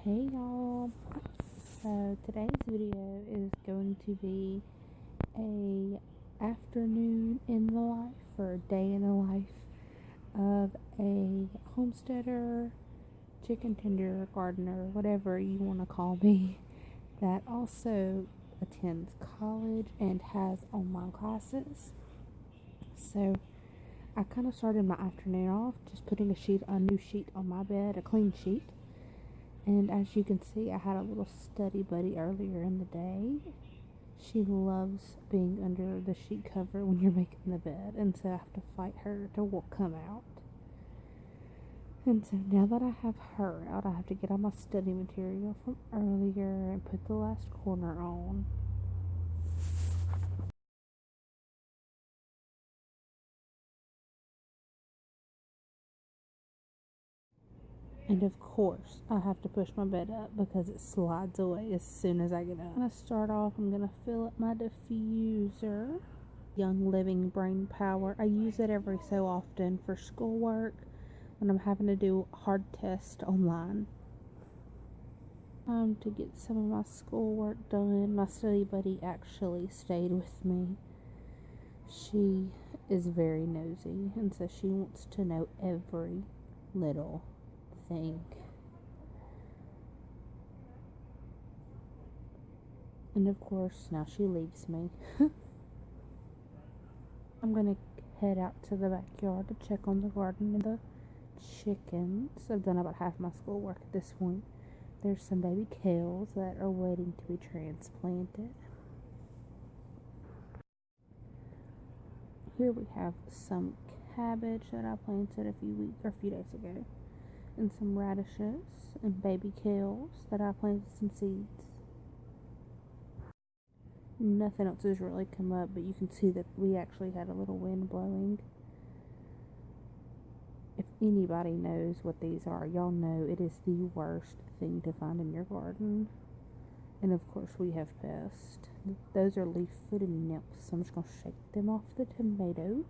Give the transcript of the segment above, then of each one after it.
Hey y'all, so today's video is going to be a afternoon in the life or a day in the life of a homesteader, chicken tender, gardener, whatever you want to call me, that also attends college and has online classes. So I kind of started my afternoon off just putting a new sheet on my bed, a clean sheet. And as you can see, I had a little study buddy earlier in the day. She loves being under the sheet cover when you're making the bed, and so I have to fight her to come out. And so now that I have her out, I have to get all my study material from earlier and put the last corner on. And of course, I have to push my bed up because it slides away as soon as I get up. I'm going to start off, I'm going to fill up my diffuser. Young Living Brain Power. I use it every so often for schoolwork when I'm having to do hard tests online. Time to get some of my schoolwork done. My study buddy actually stayed with me. She is very nosy, and so she wants to know every little thing. And of course, now she leaves me. I'm gonna head out to the backyard to check on the garden and the chickens. I've done about half my schoolwork at this point. There's some baby kales that are waiting to be transplanted. Here we have some cabbage that I planted a few days ago, and some radishes and baby kales that I planted some seeds. Nothing else has really come up, but you can see that we actually had a little wind blowing. If anybody knows what these are, y'all know it is the worst thing to find in your garden. And of course we have pests. Those are leaf-footed nymphs, so I'm just going to shake them off the tomato.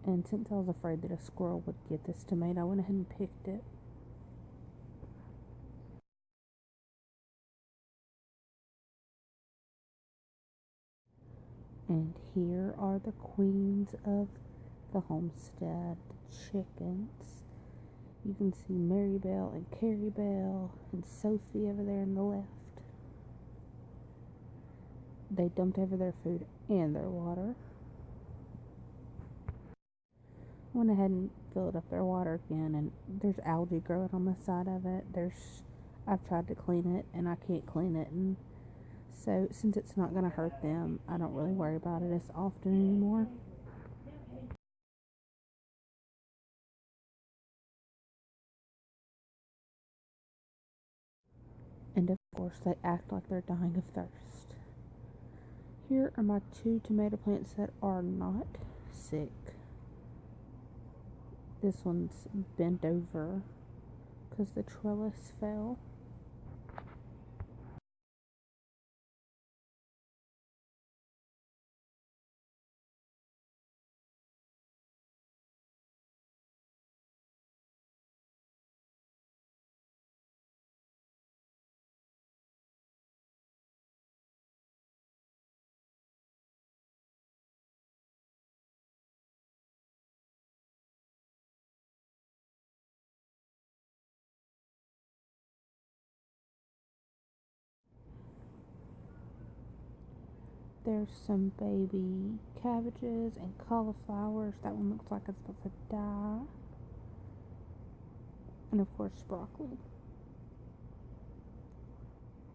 And since I was afraid that a squirrel would get this tomato, I went ahead and picked it. And here are the queens of the homestead, the chickens. You can see Marybelle and Carrie-Belle and Sophie over there on the left. They dumped over their food and their water. Went ahead and filled up their water again, and there's algae growing on the side of it. I've tried to clean it and I can't clean it, and so since it's not going to hurt them, I don't really worry about it as often anymore. And of course they act like they're dying of thirst. Here are my 2 tomato plants that are not sick. This one's bent over because the trellis fell. There's some baby cabbages and cauliflowers. That one looks like it's about to die. And of course broccoli.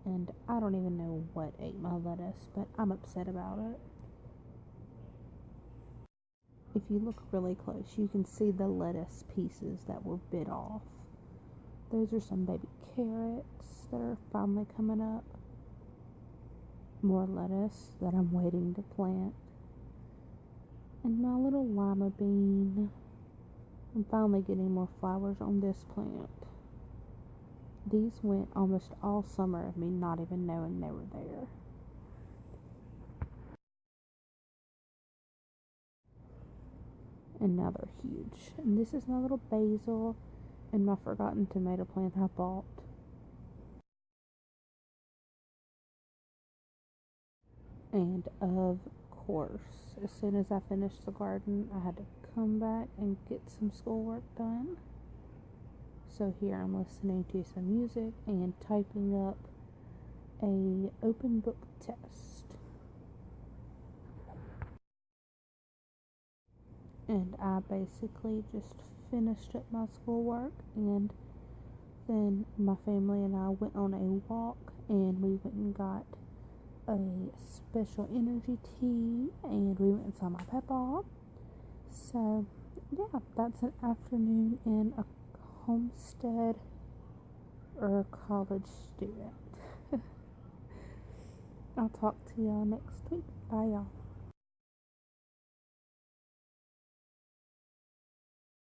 And I don't even know what ate my lettuce, but I'm upset about it. If you look really close, you can see the lettuce pieces that were bit off. Those are some baby carrots that are finally coming up. More lettuce that I'm waiting to plant. And my little lima bean. I'm finally getting more flowers on this plant. These went almost all summer of me not even knowing they were there. and now they're huge. And this is my little basil and my forgotten tomato plant I bought. And of course, as soon as I finished the garden, I had to come back and get some schoolwork done. So here I'm listening to some music and typing up a open book test. And I basically just finished up my schoolwork, and then my family and I went on a walk, and we went and got a special energy tea, and we went and saw my papa. So yeah, that's an afternoon in a homestead or a college student. I'll talk to y'all next week. Bye, y'all.